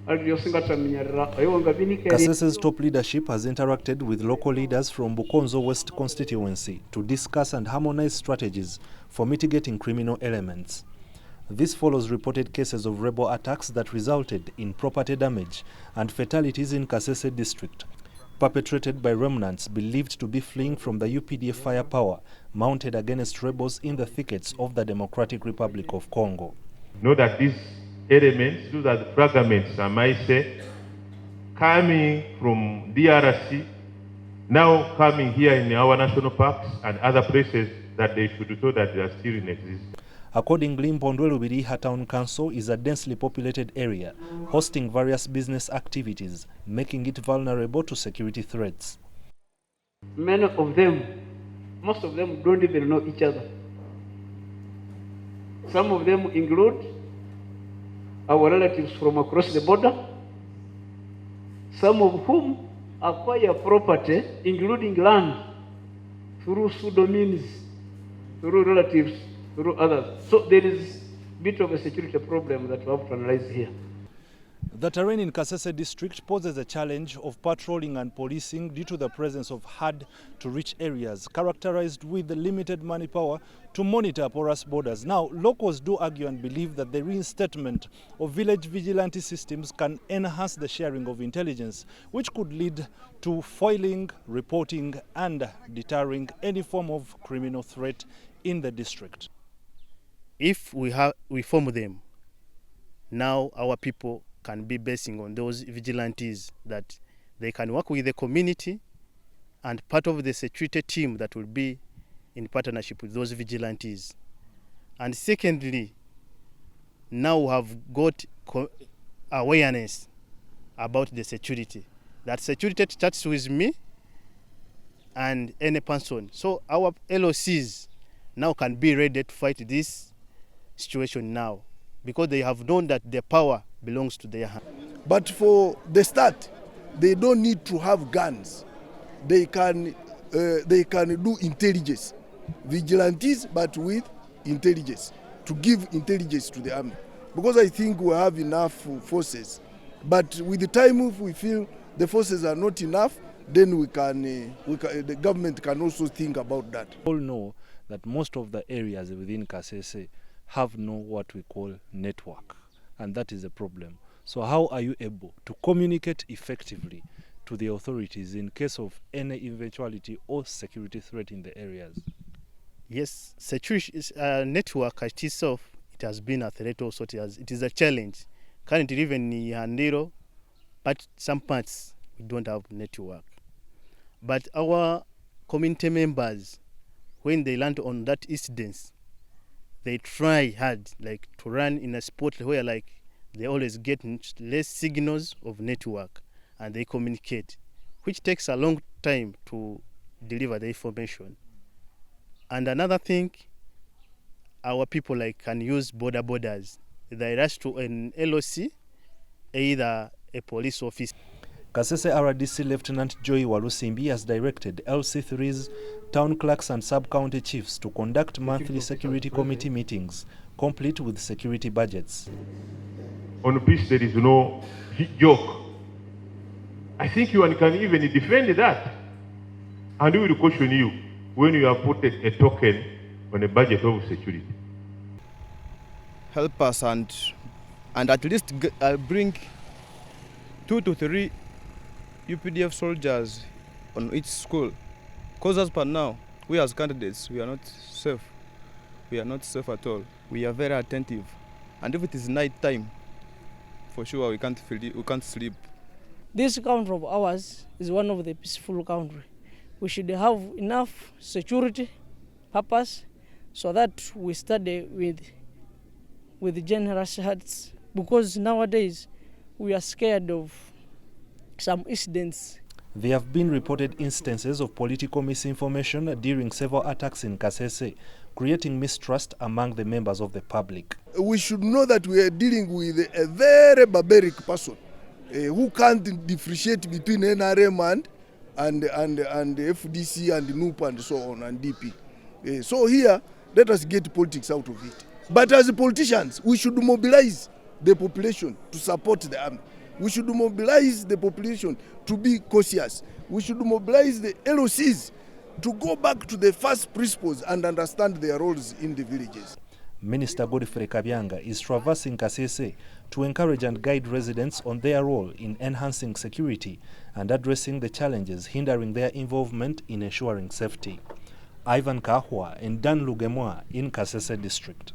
Kasese's top leadership has interacted with local leaders from Bukonzo West constituency to discuss and harmonize strategies for mitigating criminal elements. This follows reported cases of rebel attacks that resulted in property damage and fatalities in Kasese district, perpetrated by remnants believed to be fleeing from the UPDF firepower mounted against rebels in the thickets of the Democratic Republic of Congo. Know that these elements, those are the fragments, I might say, coming from DRC, now coming here in our national parks and other places that they should know that they are still in existence. Accordingly, Mpondwe-Lubiriha Town Council is a densely populated area, hosting various business activities, making it vulnerable to security threats. Many of them, most of them don't even know each other. Some of them include our relatives from across the border, some of whom acquire property, including land, through pseudo means, through relatives, through others. So there is a bit of a security problem that we have to analyze here. The terrain in Kasese district poses a challenge of patrolling and policing due to the presence of hard-to-reach areas characterized with the limited manpower to monitor porous borders. Now, locals do argue and believe that the reinstatement of village vigilante systems can enhance the sharing of intelligence, which could lead to foiling, reporting, and deterring any form of criminal threat in the district. If we form them, now our people can be basing on those vigilantes, that they can work with the community and part of the security team that will be in partnership with those vigilantes. And secondly, now we have got awareness about the security. That security starts with me and any person. So our LOCs now can be ready to fight this situation now, because they have known that the power belongs to their hand. But for the start, they don't need to have guns. They can do intelligence, vigilantes, but with intelligence, to give intelligence to the army. Because I think we have enough forces. But with the time, if we feel the forces are not enough, then the government can also think about that. We all know that most of the areas within Kasese have no what we call network, and that is a problem. So how are you able to communicate effectively to the authorities in case of any eventuality or security threat in the areas? Yes, security network itself, it has been a threat also. It is a challenge. Currently even in Handiro, but some parts we don't have network. But our community members, when they land on that incident, they try hard, like to run in a spot where like they always get less signals of network and they communicate, which takes a long time to deliver the information. And another thing, our people like can use borders. They rush to an LOC, either a police office. Kasese RDC Lieutenant Joy Walusimbi has directed LC3's town clerks and sub-county chiefs to conduct monthly security committee meetings, complete with security budgets. On peace, there is no joke. I think you can even defend that. And we will caution you when you have put a token on a budget of security. Help us and at least bring 2 to 3 UPDF soldiers on each school. Because as per now, we as candidates, we are not safe. We are not safe at all. We are very attentive. And if it is night time, for sure we can't sleep. This country of ours is one of the peaceful country. We should have enough security purpose so that we study with generous hearts, because nowadays we are scared of some incidents. There have been reported instances of political misinformation during several attacks in Kasese, creating mistrust among the members of the public. We should know that we are dealing with a very barbaric person who can't differentiate between NRM and FDC and NUP and so on and DP. So here, let us get politics out of it. But as politicians, we should mobilize the population to support the army. We should mobilize the population to be cautious. We should mobilize the LOCs to go back to the first principles and understand their roles in the villages. Minister Godfrey Kabbyanga is traversing Kasese to encourage and guide residents on their role in enhancing security and addressing the challenges hindering their involvement in ensuring safety. Ivan Kahwa and Dan Lugemwa in Kasese district.